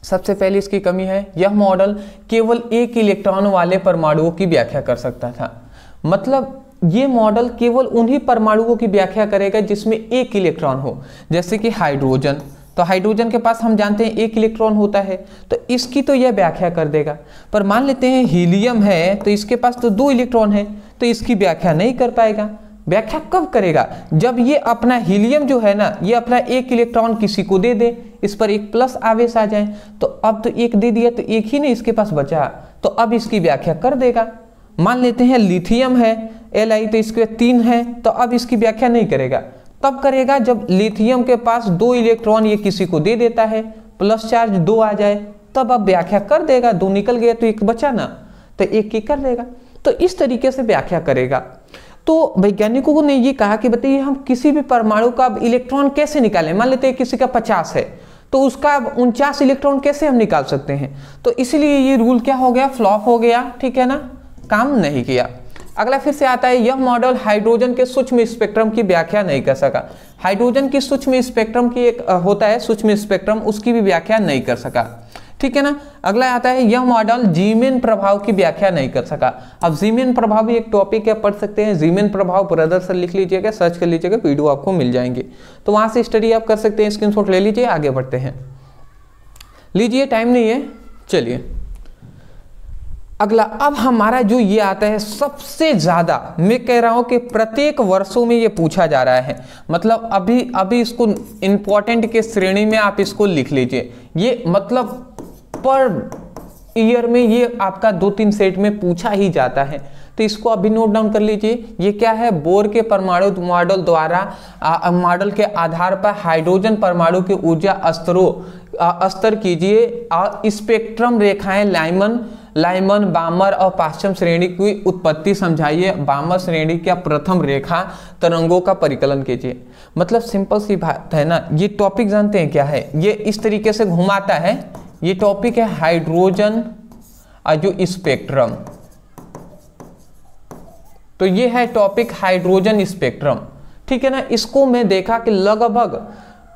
सबसे पहली इसकी कमी है, यह मॉडल केवल एक इलेक्ट्रॉन वाले परमाणुओं की व्याख्या कर सकता था। मतलब ये मॉडल केवल उन्हीं परमाणुओं की व्याख्या करेगा जिसमें एक इलेक्ट्रॉन हो, जैसे कि हाइड्रोजन। तो हाइड्रोजन के पास हम जानते हैं 1 इलेक्ट्रॉन होता है, तो इसकी तो यह व्याख्या कर देगा। पर मान लेते हैं हीलियम है, तो इसके पास तो 2 इलेक्ट्रॉन है, तो इसकी व्याख्या नहीं कर पाएगा। व्याख्या कब करेगा, जब ये अपना हीलियम जो है ना, ये अपना 1 इलेक्ट्रॉन किसी को दे दे, इस पर एक प्लस आवेश आ जाए। तो अब तो 1 दे दिया, तो 1 ही नहीं इसके पास बचा, तो अब इसकी व्याख्या कर देगा। मान लेते हैं लिथियम है Li, तो इसके 3 है, तो अब इसकी व्याख्या नहीं करेगा। तब करेगा जब लिथियम के पास 2 इलेक्ट्रॉन ये किसी को दे देता है, प्लस चार्ज 2 आ जाए, तब अब व्याख्या कर देगा। 2 निकल गया तो 1 बचा ना, तो 1 की कर देगा। तो इस तरीके से व्याख्या करेगा। तो वैज्ञानिकों ने ये कहा कि बताइए हम किसी भी परमाणु का अब इलेक्ट्रॉन कैसे निकालें। मान लेते हैं किसी का 50 है, तो उसका अब 49 इलेक्ट्रॉन कैसे हम निकाल सकते हैं। तो इसलिए ये रूल क्या हो गया, फ्लॉप हो गया, ठीक है ना, काम नहीं किया। अगला फिर से आता है, यह मॉडल हाइड्रोजन के सूक्ष्म स्पेक्ट्रम की व्याख्या नहीं कर सका। हाइड्रोजन की सूक्ष्म स्पेक्ट्रम की एक होता है सूक्ष्म स्पेक्ट्रम, उसकी भी व्याख्या नहीं कर सका, ठीक है ना। अगला आता है, यह मॉडल जीमेन प्रभाव की व्याख्या नहीं कर सका। अब जीमेन प्रभाव भी एक टॉपिक है, पढ़ सकते हैं। जीमेन प्रभाव ब्रदर से लिख लीजिएगा, सर्च कर लीजिएगा, वीडियो आपको मिल जाएंगे, तो वहां से स्टडी आप कर सकते हैं। स्क्रीनशॉट ले लीजिए, आगे बढ़ते हैं। लीजिए, टाइम नहीं है, चलिए अगला। अब हमारा जो ये आता है सबसे ज्यादा, मैं कह रहा हूं कि प्रत्येक वर्षों में ये पूछा जा रहा है, मतलब अभी इसको इंपॉर्टेंट के श्रेणी में आप इसको लिख लीजिए। ये मतलब पर ईयर में ये आपका 2-3 सेट में पूछा ही जाता है, तो इसको अभी नोट डाउन कर लीजिए। ये क्या है, बोर के परमाणु मॉडल द्वारा मॉडल के आधार पर हाइड्रोजन परमाणु के ऊर्जा स्तर कीजिए। स्पेक्ट्रम रेखाएं लाइमन, बामर और पाश्चम श्रेणी की उत्पत्ति समझाइए। बामर श्रेणी का प्रथम रेखा तरंगों का परिकलन कीजिए। मतलब सिंपल सी बात है ना, ये टॉपिक जानते हैं क्या है, ये इस तरीके से घुमाता है। ये टॉपिक है हाइड्रोजन और जो स्पेक्ट्रम, तो ये है टॉपिक हाइड्रोजन स्पेक्ट्रम, ठीक है ना। इसको मैं देखा कि लगभग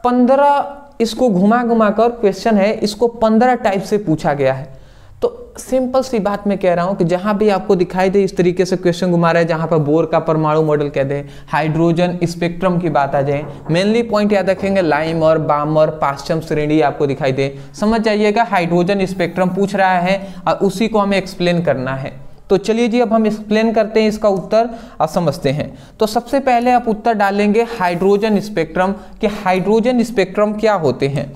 15 इसको घुमा कर क्वेश्चन है, इसको 15 टाइप से पूछा गया है। तो सिंपल सी बात मैं कह रहा हूं कि जहां भी आपको दिखाई दे इस तरीके से क्वेश्चन घुमा रहा है, जहां पर बोर का परमाणु मॉडल कह दे, हाइड्रोजन स्पेक्ट्रम की बात आ जाए, मेनली पॉइंट याद रखेंगे, लाइमर, बामर, पाश्चम श्रेणी आपको दिखाई दे, समझ जाइएगा हाइड्रोजन स्पेक्ट्रम पूछ रहा है और उसी को हमें एक्सप्लेन करना है। तो चलिए जी अब हम एक्सप्लेन करते हैं इसका उत्तर और समझते हैं। तो सबसे पहले आप उत्तर डालेंगे हाइड्रोजन स्पेक्ट्रम कि हाइड्रोजन स्पेक्ट्रम क्या होते हैं,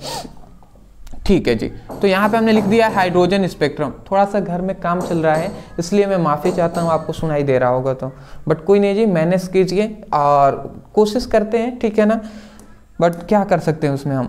ठीक है जी। तो यहाँ पे हमने लिख दिया हाइड्रोजन स्पेक्ट्रम। थोड़ा सा घर में काम चल रहा है इसलिए मैं माफ़ी चाहता हूँ, आपको सुनाई दे रहा होगा तो, बट कोई नहीं जी, मैनेज कीजिए और कोशिश करते हैं, ठीक है ना। बट क्या कर सकते हैं उसमें हम।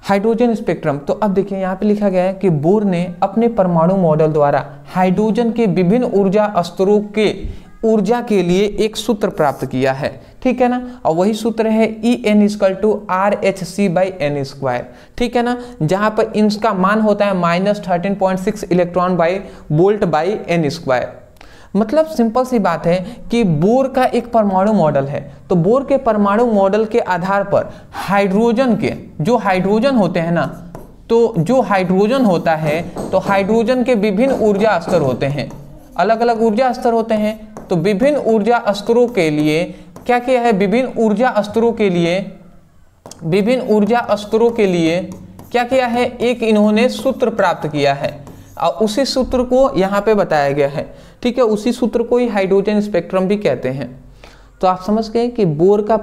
हाइड्रोजन स्पेक्ट्रम, तो अब देखिए यहाँ पे लिखा गया है कि बोर ने अपने परमाणु मॉडल द्वारा हाइड्रोजन के विभिन्न ऊर्जा स्तरों के ऊर्जा के लिए एक सूत्र प्राप्त किया है, ठीक है ना। और वही सूत्र है En=RhC/n², ठीक है ना, जहां पर इसका मान होता है -13.6 इलेक्ट्रॉन वोल्ट बाई n²। मतलब सिंपल सी बात है कि बोर का एक परमाणु मॉडल है, तो बोर के परमाणु मॉडल के आधार पर हाइड्रोजन के जो हाइड्रोजन होते हैं ना, तो जो हाइड्रोजन होता है तो हाइड्रोजन के विभिन्न ऊर्जा स्तर होते हैं, अलग अलग ऊर्जा स्तर होते हैं। तो विभिन्न ऊर्जा स्तरों के लिए क्या किया है, विभिन्न ऊर्जा स्तरों के लिए क्या किया है, एक इन्होंने सूत्र प्राप्त किया है और उसी सूत्र को यहाँ पे बताया गया है, ठीक है। उसी सूत्र को ही हाइड्रोजन स्पेक्ट्रम भी कहते हैं। तो आप समझ गए कि बोर के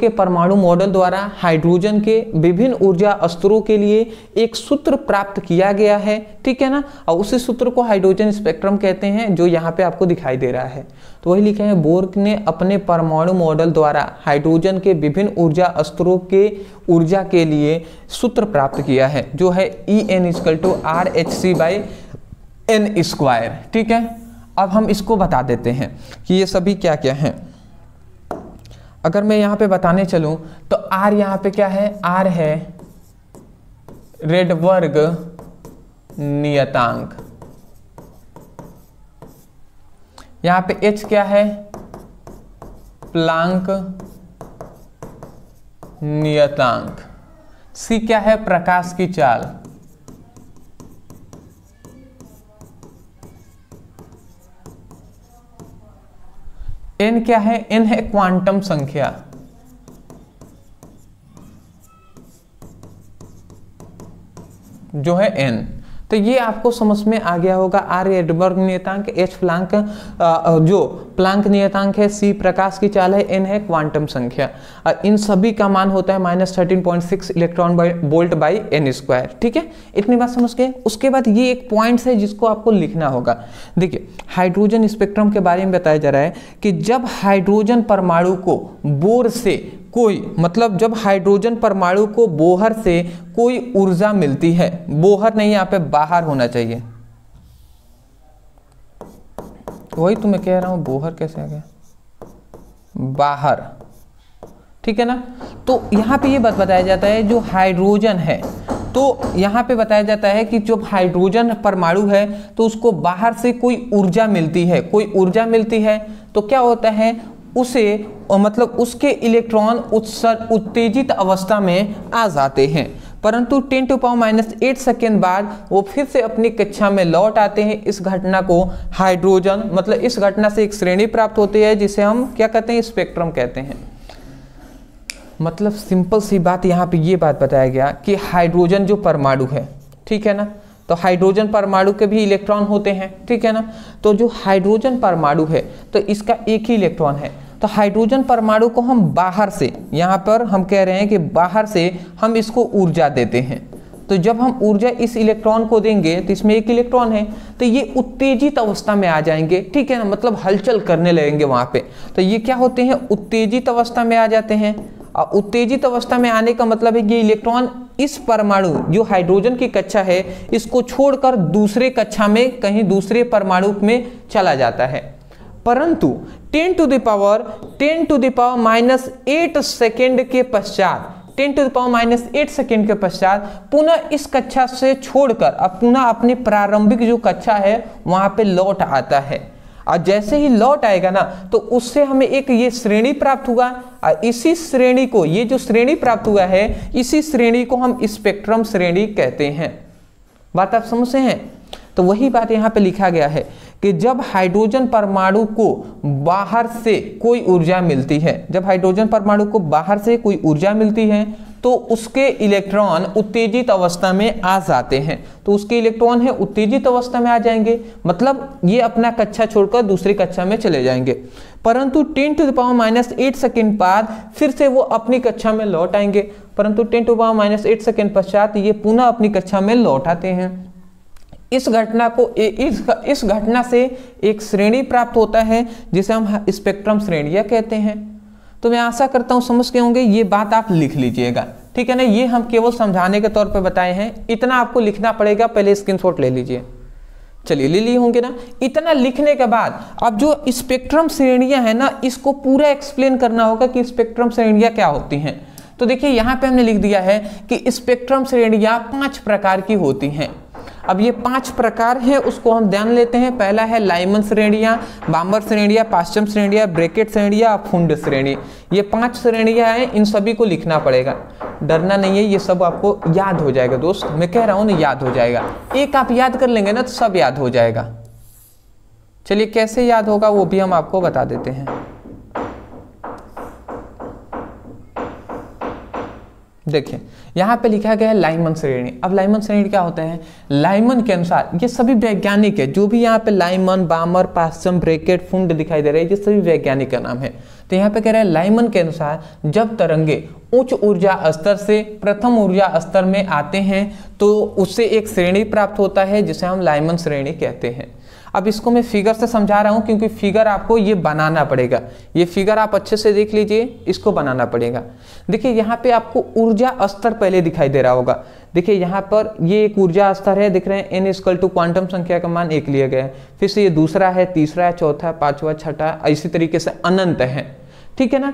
परमाणु मॉडल द्वारा हाइड्रोजन के विभिन्न ऊर्जा स्तरों के लिए एक सूत्र प्राप्त किया गया है, ठीक है ना। और उसी सूत्र को हाइड्रोजन स्पेक्ट्रम कहते हैं, जो यहाँ पे आपको दिखाई दे रहा है। तो वही लिखे हैं, बोर ने अपने परमाणु मॉडल द्वारा हाइड्रोजन के विभिन्न ऊर्जा स्तरों के ऊर्जा के लिए सूत्र प्राप्त किया है, जो है En=RhC/n², ठीक है। अब हम इसको बता देते हैं कि ये सभी क्या क्या हैं। अगर मैं यहाँ पे बताने चलूँ तो R यहाँ पे क्या है, R है रेडबर्ग नियतांक, यहाँ पे H क्या है, प्लांक नियतांक, C क्या है, प्रकाश की चाल, N क्या है, N है क्वांटम संख्या, जो है N। तो ये आपको समझ में आ गया होगा। R रेडबर्ग नियतांक, H प्लांक जो प्लांक नियतांक है, C प्रकाश की चाल है, N है क्वांटम संख्या। इन सभी का मान होता है -13.6 इलेक्ट्रॉन वोल्ट बाई n², ठीक है। इतनी बात समझ गए। उसके बाद ये एक पॉइंट्स है जिसको आपको लिखना होगा। देखिए, हाइड्रोजन स्पेक्ट्रम के बारे में बताया जा रहा है कि जब हाइड्रोजन परमाणु को बोर से जब हाइड्रोजन परमाणु को बोहर से कोई ऊर्जा मिलती है, बोहर नहीं, यहाँ पे बाहर होना चाहिए, वही तो मैं कह रहा हूं, बोहर कैसे आ गया, बाहर, ठीक है ना। तो यहाँ पे ये बात बताया जाता है, जो हाइड्रोजन है, तो यहाँ पे बताया जाता है कि जो हाइड्रोजन परमाणु है तो उसको बाहर से कोई ऊर्जा मिलती है, तो क्या होता है, उसे उसके इलेक्ट्रॉन उत्तेजित अवस्था में आ जाते हैं, परंतु 10⁻⁸ सेकेंड बाद वो फिर से अपनी कक्षा में लौट आते हैं। इस घटना को हाइड्रोजन इस घटना से एक श्रेणी प्राप्त होती है, जिसे हम क्या कहते हैं, स्पेक्ट्रम कहते हैं। सिंपल सी बात, यहाँ पे ये बात बताया गया कि हाइड्रोजन जो परमाणु है, ठीक है ना, तो हाइड्रोजन परमाणु के भी इलेक्ट्रॉन होते हैं, ठीक है ना। तो जो हाइड्रोजन परमाणु है तो इसका एक ही इलेक्ट्रॉन है, तो हाइड्रोजन परमाणु को हम बाहर से, यहाँ पर हम कह रहे हैं कि बाहर से हम इसको ऊर्जा देते हैं। तो जब हम ऊर्जा इस इलेक्ट्रॉन को देंगे तो इसमें एक इलेक्ट्रॉन है, तो ये उत्तेजित अवस्था में आ जाएंगे, ठीक है ना, हलचल करने लगेंगे वहां पे। तो ये क्या होते हैं, उत्तेजित अवस्था में आ जाते हैं। और उत्तेजित अवस्था में आने का मतलब है कि इलेक्ट्रॉन इस परमाणु जो हाइड्रोजन की कक्षा है इसको छोड़कर दूसरे कक्षा में कहीं दूसरे परमाणु में चला जाता है, परंतु 10⁻⁸ सेकेंड के पश्चात 10⁻⁸ सेकेंड के पश्चात पुनः इस कक्षा से छोड़कर अब पुनः अपनी प्रारंभिक जो कक्षा है वहां पे लौट आता है। और जैसे ही लौट आएगा ना, तो उससे हमें एक ये श्रेणी प्राप्त हुआ, और इसी श्रेणी को, ये जो श्रेणी प्राप्त हुआ है, इसी श्रेणी को हम स्पेक्ट्रम श्रेणी कहते हैं। बात आप समझते हैं। तो वही बात यहाँ पे लिखा गया है कि जब हाइड्रोजन परमाणु को बाहर से कोई ऊर्जा मिलती है, जब हाइड्रोजन परमाणु को बाहर से कोई ऊर्जा मिलती है तो उसके इलेक्ट्रॉन उत्तेजित अवस्था में आ जाते हैं। तो उसके इलेक्ट्रॉन है उत्तेजित अवस्था में आ जाएंगे, ये अपना कक्षा छोड़कर दूसरी कक्षा में चले जाएंगे, परंतु 10⁻⁸ सेकेंड बाद फिर से वो अपनी कक्षा में लौट आएंगे, परंतु 10⁻⁸ सेकेंड पश्चात ये पुनः अपनी कक्षा में लौट आते हैं। इस घटना से एक श्रेणी प्राप्त होता है जिसे हम स्पेक्ट्रम श्रेणियां कहते हैं। तो मैं आशा करता हूं समझ के होंगे, ये बात आप लिख लीजिएगा, ठीक है ना। ये हम केवल समझाने के तौर पे बताए हैं, इतना आपको लिखना पड़ेगा, पहले स्क्रीनशॉट ले लीजिए। चलिए ले लिए होंगे ना। इतना लिखने के बाद अब जो स्पेक्ट्रम श्रेणियां है ना, इसको पूरा एक्सप्लेन करना होगा कि स्पेक्ट्रम श्रेणियां क्या होती हैं। तो देखिए यहाँ पे हमने लिख दिया है कि स्पेक्ट्रम श्रेणियां 5 प्रकार की होती हैं। अब ये 5 प्रकार है, उसको हम ध्यान लेते हैं। पहला है लाइमन श्रेणियां, बाम्बर श्रेणियां, पास्चम श्रेणियां, ब्रैकेट श्रेणियां, फुंड श्रेणी। ये 5 श्रेणियां हैं, इन सभी को लिखना पड़ेगा, डरना नहीं है, ये सब आपको याद हो जाएगा दोस्त, मैं कह रहा हूं ना, याद हो जाएगा। एक आप याद कर लेंगे ना तो सब याद हो जाएगा। चलिए कैसे याद होगा वो भी हम आपको बता देते हैं। देखिए यहाँ पे लिखा गया है लाइमन श्रेणी। अब लाइमन श्रेणी क्या होता है? लाइमन के अनुसार, ये सभी वैज्ञानिक है, जो भी यहाँ पे लाइमन, बामर, पास्चम, ब्रैकेट, फुंड दिखाई दे रहे हैं, ये सभी वैज्ञानिक का नाम है। तो यहाँ पे कह रहे हैं लाइमन के अनुसार जब तरंगे उच्च ऊर्जा स्तर से प्रथम ऊर्जा स्तर में आते हैं तो उससे एक श्रेणी प्राप्त होता है जिसे हम लाइमन श्रेणी कहते हैं। अब इसको मैं फिगर से समझा रहा हूं क्योंकि फिगर आपको ये बनाना पड़ेगा, ये फिगर आप अच्छे से देख लीजिए, इसको बनाना पड़ेगा। देखिए यहाँ पे आपको ऊर्जा स्तर पहले दिखाई दे रहा होगा। देखिए यहाँ पर ये एक ऊर्जा स्तर है, दिख रहे हैं n इक्वल टू क्वांटम संख्या का मान 1 लिया गया है, फिर से ये दूसरा है, तीसरा है, चौथा, पांचवा, छठा, इसी तरीके से अनंत है, ठीक है ना।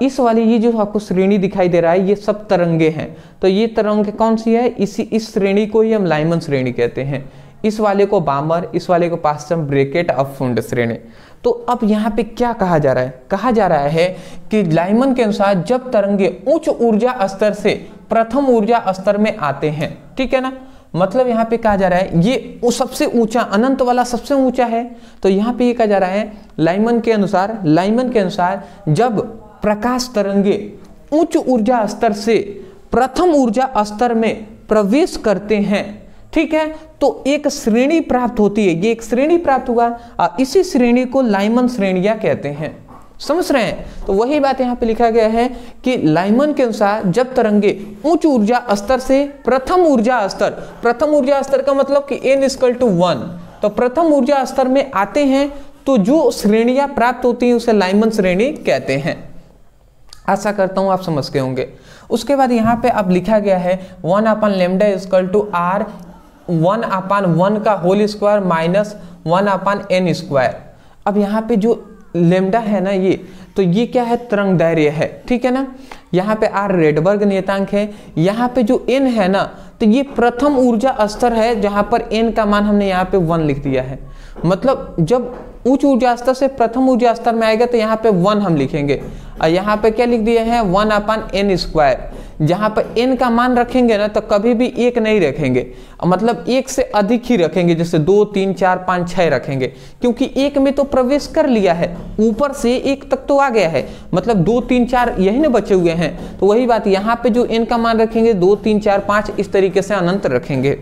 इस वाली ये जो आपको श्रेणी दिखाई दे रहा है ये सब तरंगे हैं, तो ये तरंग कौन सी है? इस श्रेणी को ही हम लाइमन श्रेणी कहते हैं। इस वाले को बामर, इस वाले को पास्चम, ब्रैकेट, अब फुंड श्रेणी। तो अब यहाँ पे क्या कहा जा रहा है? कहा जा रहा है कि लाइमन के अनुसार जब तरंगे उच्च ऊर्जा स्तर से प्रथम ऊर्जा स्तर में आते हैं, ठीक है ना, मतलब यहाँ पे कहा जा रहा है ये वो सबसे ऊंचा, अनंत वाला सबसे ऊंचा है। तो यहाँ पे ये कहा जा रहा है लाइमन के अनुसार जब प्रकाश तरंगे उच्च ऊर्जा स्तर से प्रथम ऊर्जा स्तर में प्रवेश करते हैं, ठीक है, तो एक श्रेणी प्राप्त होती है, ये एक श्रेणी प्राप्त हुआ, इसी श्रेणी को लाइमन श्रेणियां कहते हैं। समझ रहे हैं? तो वही बात यहाँ पे लिखा गया है कि लाइमन के अनुसार जब तरंगे उच्च ऊर्जा स्तर से प्रथम ऊर्जा स्तर का मतलब कि n इक्वल टू 1, तो प्रथम ऊर्जा स्तर में आते हैं तो जो श्रेणियां प्राप्त होती हैं उसे लाइमन श्रेणी कहते हैं। आशा करता हूं आप समझ गए होंगे। उसके बाद यहाँ पे अब लिखा गया है 1/λ इक्वल टू r 1/1 का whole square minus 1/n square. अब यहाँ पे जो लेमडा है ना, ये क्या है? तरंग दैर्घ्य है, ठीक है ना। यहाँ पे r रेडबर्ग नियतांक है, यहाँ पे जो n है ना, तो ये प्रथम ऊर्जा स्तर है जहां पर n का मान हमने यहाँ पे 1 लिख दिया है। मतलब जब उच्च ऊर्जा स्तर से प्रथम ऊर्जा स्तर में आएगा तो यहाँ पे 1 हम लिखेंगे, और यहाँ पे क्या लिख दिए हैं? 1/n square. जहां पर n का मान रखेंगे ना तो कभी भी 1 नहीं रखेंगे, मतलब 1 से अधिक ही रखेंगे, जैसे 2, 3, 4, 5, 6 रखेंगे, क्योंकि 1 में तो प्रवेश कर लिया है, ऊपर से 1 तक तो आ गया है, मतलब 2, 3, 4 यही ना बचे हुए हैं। तो वही बात यहाँ पे जो n का मान रखेंगे 2, 3, 4, 5 इस तरीके से अनंत रखेंगे,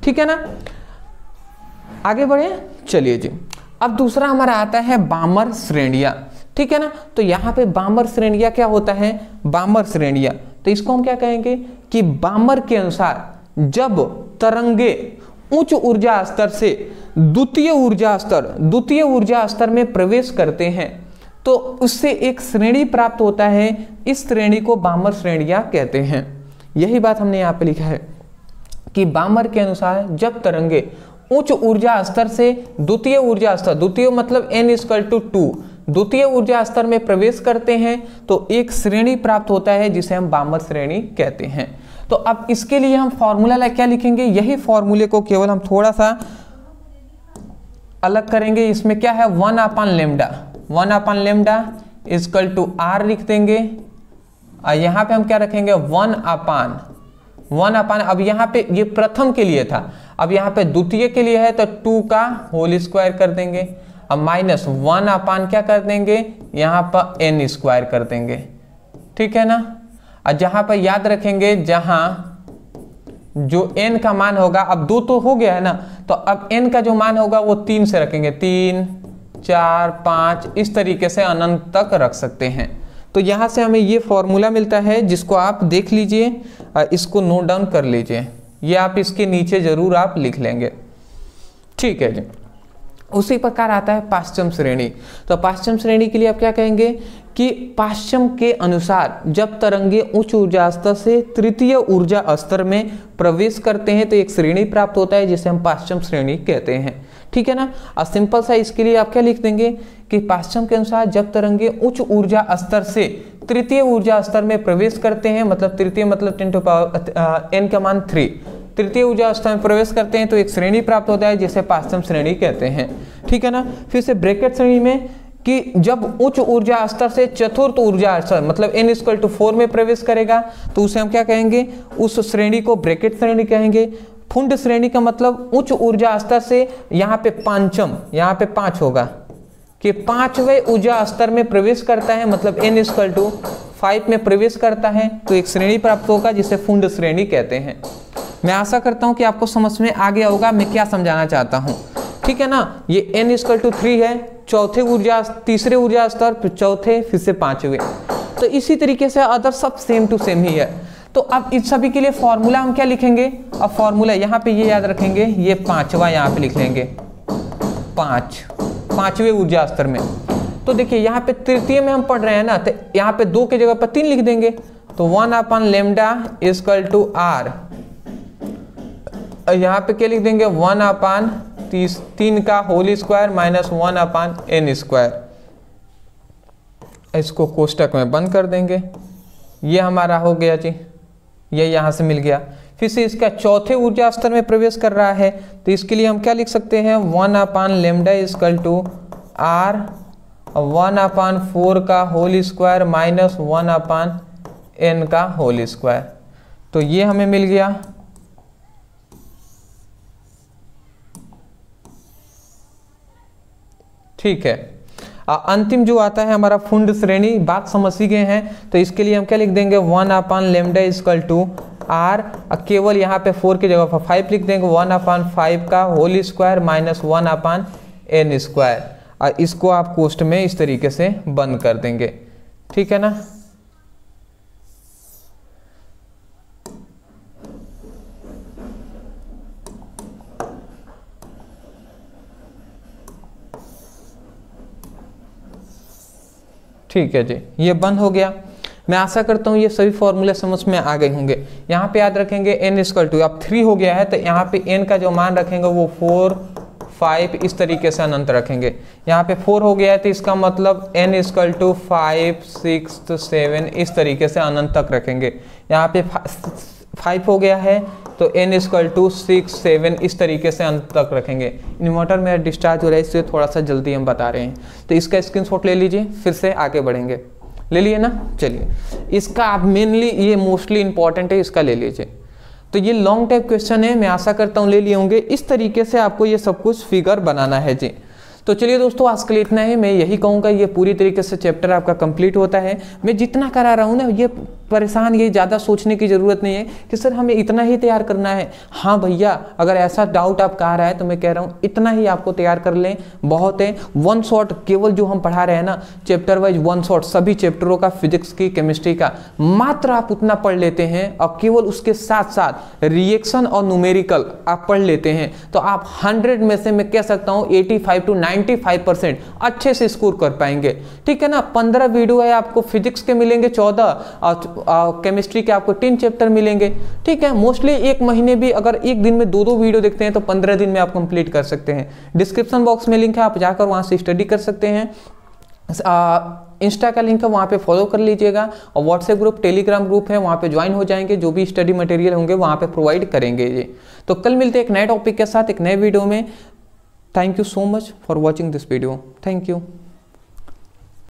ठीक है ना। आगे बढ़े, चलिए जी। अब दूसरा हमारा आता है बामर श्रेणियां, ठीक है ना। तो यहाँ पे बामर श्रेणियां क्या होता है? बामर श्रेणियां, तो इसको हम क्या कहेंगे कि बामर के अनुसार जब तरंगे उच्च ऊर्जा स्तर से द्वितीय ऊर्जा स्तर में प्रवेश करते हैं तो उससे एक श्रेणी प्राप्त होता है, इस श्रेणी को बामर श्रेणियां कहते हैं। यही बात हमने यहाँ पे लिखा है कि बामर के अनुसार जब तरंगे उच्च ऊर्जा स्तर से द्वितीय ऊर्जा स्तर, द्वितीय मतलब n इक्वल टू 2, द्वितीय ऊर्जा स्तर में प्रवेश करते हैं तो एक श्रेणी प्राप्त होता है जिसे हम बामर श्रेणी कहते हैं। तो अब इसके लिए हम फॉर्मूला क्या लिखेंगे? यही फॉर्मूले को केवल हम थोड़ा सा अलग करेंगे। इसमें क्या है? 1/λ इक्वल टू r लिख देंगे, और यहाँ पे हम क्या रखेंगे? 1/, अब यहाँ पे ये प्रथम के लिए था, अब यहाँ पे द्वितीय के लिए है तो 2 का होल स्क्वायर कर देंगे, अब माइनस 1/, क्या कर देंगे? यहाँ पर n स्क्वायर कर देंगे, ठीक है ना। और जहाँ पर याद रखेंगे, जहाँ जो n का मान होगा, अब 2 तो हो गया है ना, तो अब n का जो मान होगा वो 3 से रखेंगे, 3, 4, 5 इस तरीके से अनंत तक रख सकते हैं। तो यहाँ से हमें ये फॉर्मूला मिलता है जिसको आप देख लीजिए, इसको नोट डाउन कर लीजिए, ये आप इसके नीचे जरूर आप लिख लेंगे, ठीक है जी। उसी प्रकार आता है पाश्चम श्रेणी। तो पाश्चम श्रेणी के लिए आप क्या कहेंगे कि पाश्चम के अनुसार जब तरंगे उच्च ऊर्जा स्तर से तृतीय ऊर्जा स्तर में प्रवेश करते हैं तो एक श्रेणी प्राप्त होता है जिसे हम पाश्चम श्रेणी कहते हैं, ठीक है ना। और सिंपल सा इसके लिए आप क्या लिख देंगे कि पाश्चम के अनुसार जब तरंगे उच्च ऊर्जा स्तर से तृतीय ऊर्जा स्तर में प्रवेश करते हैं, मतलब तृतीय मतलब 10 टू पावर n का मान 3, तृतीय ऊर्जा स्तर में प्रवेश करते हैं तो एक श्रेणी प्राप्त होता है जिसे पाश्चम श्रेणी कहते हैं, ठीक है ना। फिर से ब्रैकेट श्रेणी में कि जब उच्च ऊर्जा स्तर से चतुर्थ ऊर्जा स्तर मतलब n इक्वल टू 4 में प्रवेश करेगा तो उसे हम क्या कहेंगे? उस श्रेणी को ब्रैकेट श्रेणी कहेंगे। फुंड श्रेणी का मतलब उच्च ऊर्जा स्तर से यहाँ पे पांचम, यहाँ पे 5 होगा, कि 5वें ऊर्जा स्तर में प्रवेश करता है, मतलब n = 5 में प्रवेश करता है, तो एक श्रेणी प्राप्त होगा जिसे फुंड श्रेणी कहते हैं। मैं आशा करता हूं कि आपको समझ में आ गया होगा मैं क्या समझाना चाहता हूं, ठीक है ना। ये n = 3 है, तीसरे ऊर्जा स्तर, फिर चौथे, फिर से 5वें। तो इसी तरीके से अदर सब सेम टू सेम ही है। तो अब इस सभी के लिए फॉर्मूला हम क्या लिखेंगे, अब फॉर्मूला यहाँ पे ये याद रखेंगे, ये 5वां यहाँ पे लिख लेंगे, 5वें ऊर्जा स्तर में। तो देखिए यहाँ पे तृतीय में हम पढ़ रहे हैं ना, तो यहाँ पे 2 की जगह पर 3 लिख देंगे, तो 1/λ = r, यहाँ पे क्या लिख देंगे 1/3 का होल स्क्वायर माइनस 1/n²। इसको कोष्टक में बंद कर देंगे, ये हमारा हो गया जी, ये यहाँ से मिल गया। फिर से इसका चौथे ऊर्जा स्तर में प्रवेश कर रहा है, तो इसके लिए हम क्या लिख सकते हैं 1/λ = r 1/4 का होल स्क्वायर माइनस 1/n का होल स्क्वायर। तो ये हमें मिल गया। ठीक है, अंतिम जो आता है हमारा फुंड श्रेणी, बात समझ ही गए हैं। तो इसके लिए हम क्या लिख देंगे 1/λ = r, केवल यहाँ पे 4 की जगह पर 5 लिख देंगे, 1/5 का होल स्क्वायर माइनस 1/n²। और इसको आप कोष्ट में इस तरीके से बंद कर देंगे, ठीक है ना। ठीक है जी, ये बंद हो गया। मैं आशा करता हूँ ये सभी फॉर्मूले समझ में आ गए होंगे। यहाँ पे याद रखेंगे n = अब 3 हो गया है, तो यहाँ पे n का जो मान रखेंगे वो 4, 5 इस तरीके से अनंत रखेंगे। यहाँ पे 4 हो गया है, तो इसका मतलब n = 5, 6, 7 इस तरीके से अनंत तक रखेंगे। यहाँ पे 5 हो गया है, तो n = 6, 7 इस तरीके से अंत तक रखेंगे। इन्वर्टर में डिस्चार्ज हो रहा है, इससे थोड़ा सा जल्दी हम बता रहे हैं, तो इसका स्क्रीनशॉट ले लीजिए, फिर से आगे बढ़ेंगे। ले लिए ना, चलिए इसका आप मेनली ये मोस्टली इंपॉर्टेंट है, इसका ले लीजिए। तो ये लॉन्ग टाइप क्वेश्चन है, मैं आशा करता हूँ ले लिए होंगे। इस तरीके से आपको ये सब कुछ फिगर बनाना है जी। तो चलिए दोस्तों, आज के लिए इतना है। मैं यही कहूँगा ये पूरी तरीके से चैप्टर आपका कंप्लीट होता है। मैं जितना करा रहा हूँ ना, ये परेशान, ये ज़्यादा सोचने की ज़रूरत नहीं है कि सर हमें इतना ही तैयार करना है। हाँ भैया, अगर ऐसा डाउट आप कह रहा है तो मैं कह रहा हूँ इतना ही आपको तैयार कर लें, बहुत है। 1 शॉट केवल जो हम पढ़ा रहे हैं ना, चैप्टर वाइज 1 शॉट सभी चैप्टरों का, फिजिक्स की, केमिस्ट्री का, मात्र आप उतना पढ़ लेते हैं और केवल उसके साथ साथ रिएक्शन और न्यूमेरिकल आप पढ़ लेते हैं, तो आप 100 में से मैं कह सकता हूँ 85 to 95% अच्छे से स्कोर कर पाएंगे, ठीक है ना। 15 वीडियो है, आपको फिजिक्स के मिलेंगे 14 और केमिस्ट्री के आपको 10 चैप्टर मिलेंगे, ठीक है। मोस्टली 1 महीने भी अगर एक दिन में 2-2 वीडियो देखते हैं तो 15 दिन में आप कंप्लीट कर सकते हैं। डिस्क्रिप्शन बॉक्स में लिंक है, आप जाकर वहां से स्टडी कर सकते हैं। इंस्टा का लिंक है, वहाँ पे फॉलो कर लीजिएगा, और व्हाट्सएप ग्रुप, टेलीग्राम ग्रुप है, वहाँ पे ज्वाइन हो जाएंगे। जो भी स्टडी मटेरियल होंगे वहाँ पे प्रोवाइड करेंगे ये। तो कल मिलते हैं एक नए टॉपिक के साथ, एक नए वीडियो में। Thank you so much for watching this video. Thank you.